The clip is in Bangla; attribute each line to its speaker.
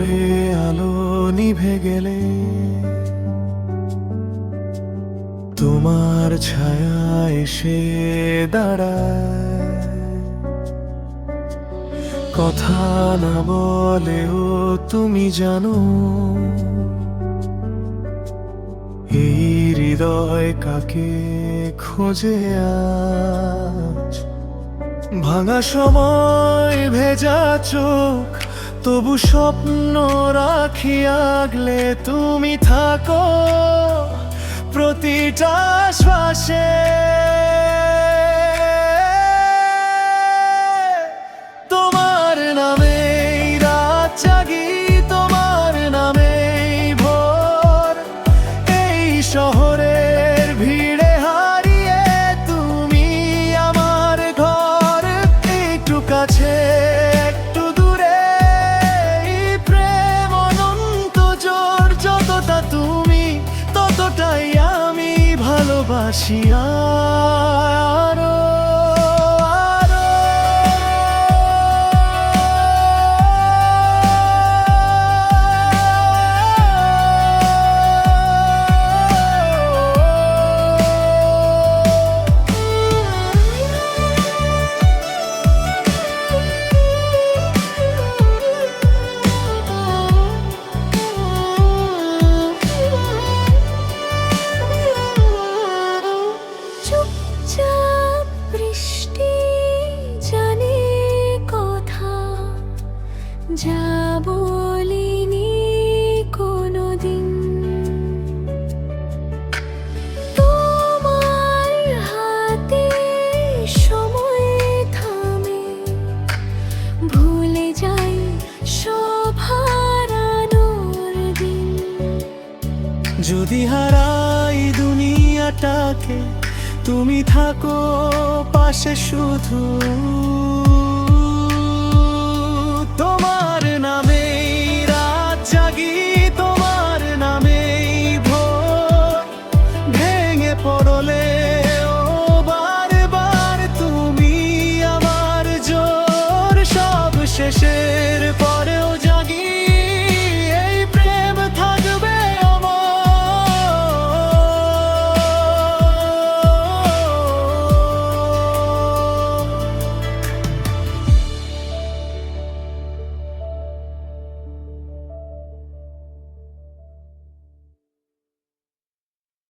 Speaker 1: নীরবে আলো নিভে গেলে তোমার ছায়া এসে দাঁড়ায়, কথা না বলেও তুমি জানো এই হৃদয় কাকে খোঁজে আজ। ভাঙা সময় ভেজা চোখ তবু স্বপ্ন রাখি আগলে তুমি থাকো প্রতিটা শ্বাসে। তোমার নামে রাত জাগি, তোমার নামে ভোর, এই শহরের ভিড়ে হারিয়ে তুমি আমার ঘর। একটু কাছে একটু দূরে এই প্রেম অনন্ত জোর, যতটা তুমি ততটাই আমি ভালোবাসি আরো।
Speaker 2: চুপচাপ বৃষ্টি জানে কথা, যা বলিনি কোনোদিন। তোমার হাতে সময় থামে, ভুলে যাই সব হারানোর দিন।
Speaker 1: যদি হারাই দুনিয়াটাকে তুমি থাকো পাশে শুধু, তোমার নামে রাত জাগি,